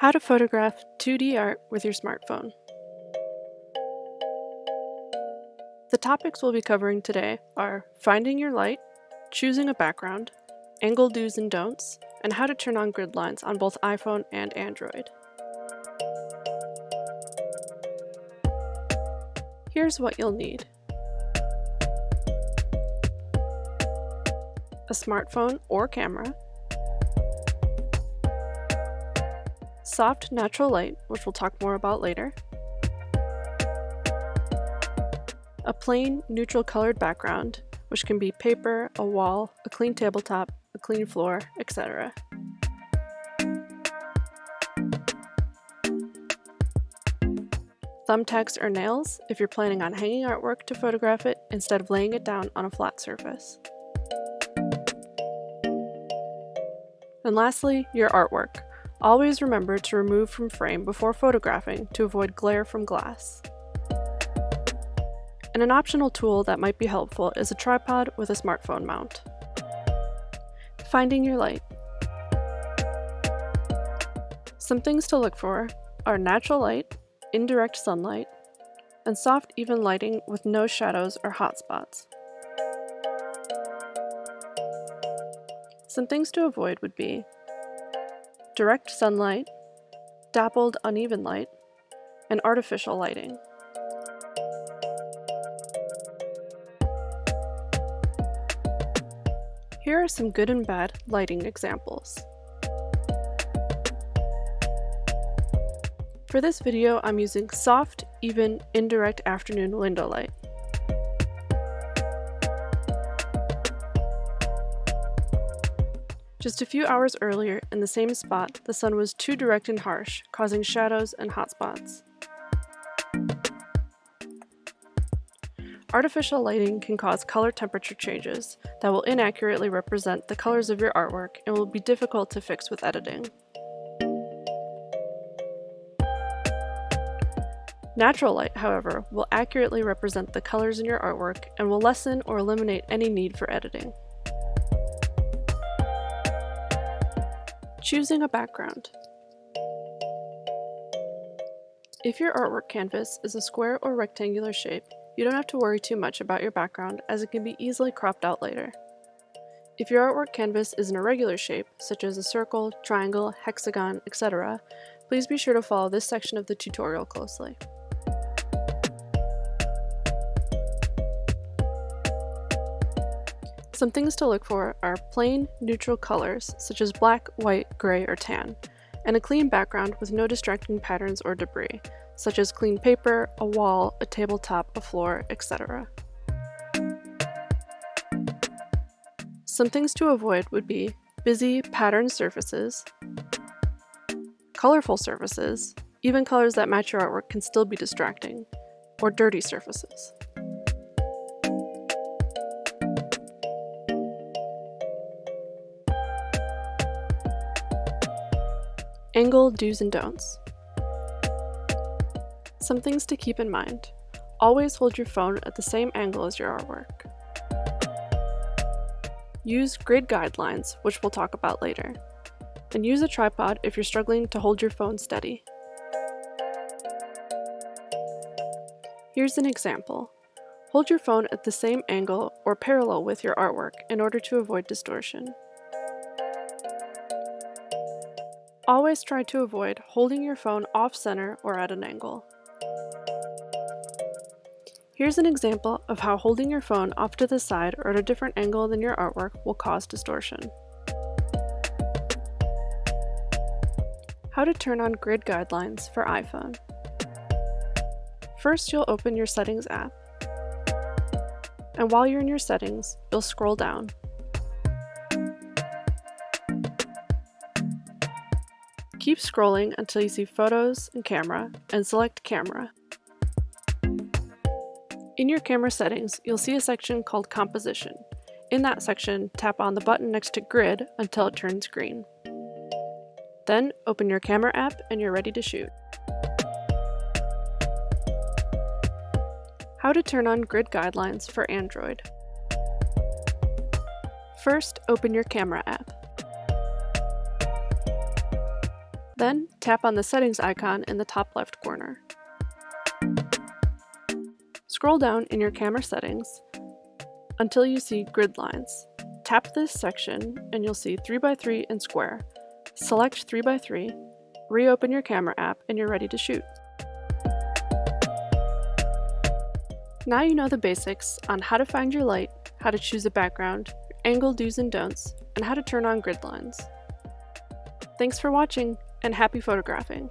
How to photograph 2D art with your smartphone. The topics we'll be covering today are finding your light, choosing a background, angle do's and don'ts, and how to turn on grid lines on both iPhone and Android. Here's what you'll need. A smartphone or camera, soft natural light, which we'll talk more about later, a plain neutral colored background, which can be paper, a wall, a clean tabletop, a clean floor, etc. Thumbtacks or nails if you're planning on hanging artwork to photograph it instead of laying it down on a flat surface. And lastly, your artwork. Always remember to remove from frame before photographing to avoid glare from glass. And an optional tool that might be helpful is a tripod with a smartphone mount. Finding your light. Some things to look for are natural light, indirect sunlight, and soft, even lighting with no shadows or hot spots. Some things to avoid would be direct sunlight, dappled uneven light, and artificial lighting. Here are some good and bad lighting examples. For this video, I'm using soft, even, indirect afternoon window light. Just a few hours earlier, in the same spot, the sun was too direct and harsh, causing shadows and hotspots. Artificial lighting can cause color temperature changes that will inaccurately represent the colors of your artwork and will be difficult to fix with editing. Natural light, however, will accurately represent the colors in your artwork and will lessen or eliminate any need for editing. Choosing a background. If your artwork canvas is a square or rectangular shape, you don't have to worry too much about your background as it can be easily cropped out later. If your artwork canvas is an irregular shape, such as a circle, triangle, hexagon, etc., please be sure to follow this section of the tutorial closely. Some things to look for are plain, neutral colors, such as black, white, gray, or tan, and a clean background with no distracting patterns or debris, such as clean paper, a wall, a tabletop, a floor, etc. Some things to avoid would be busy, patterned surfaces, colorful surfaces, even colors that match your artwork can still be distracting, or dirty surfaces. Angle do's and don'ts. Some things to keep in mind. Always hold your phone at the same angle as your artwork. Use grid guidelines, which we'll talk about later. And use a tripod if you're struggling to hold your phone steady. Here's an example. Hold your phone at the same angle or parallel with your artwork in order to avoid distortion. Always try to avoid holding your phone off-center or at an angle. Here's an example of how holding your phone off to the side or at a different angle than your artwork will cause distortion. How to turn on grid guidelines for iPhone. First, you'll open your Settings app. And while you're in your settings, you'll scroll down. Keep scrolling until you see Photos and Camera, and select Camera. In your camera settings, you'll see a section called Composition. In that section, tap on the button next to Grid until it turns green. Then, open your camera app and you're ready to shoot. How to turn on grid guidelines for Android. First, open your camera app. Then, tap on the settings icon in the top left corner. Scroll down in your camera settings until you see grid lines. Tap this section and you'll see 3x3 and square. Select 3x3, reopen your camera app, and you're ready to shoot. Now you know the basics on how to find your light, how to choose a background, angle do's and don'ts, and how to turn on grid lines. Thanks for watching, and happy photographing!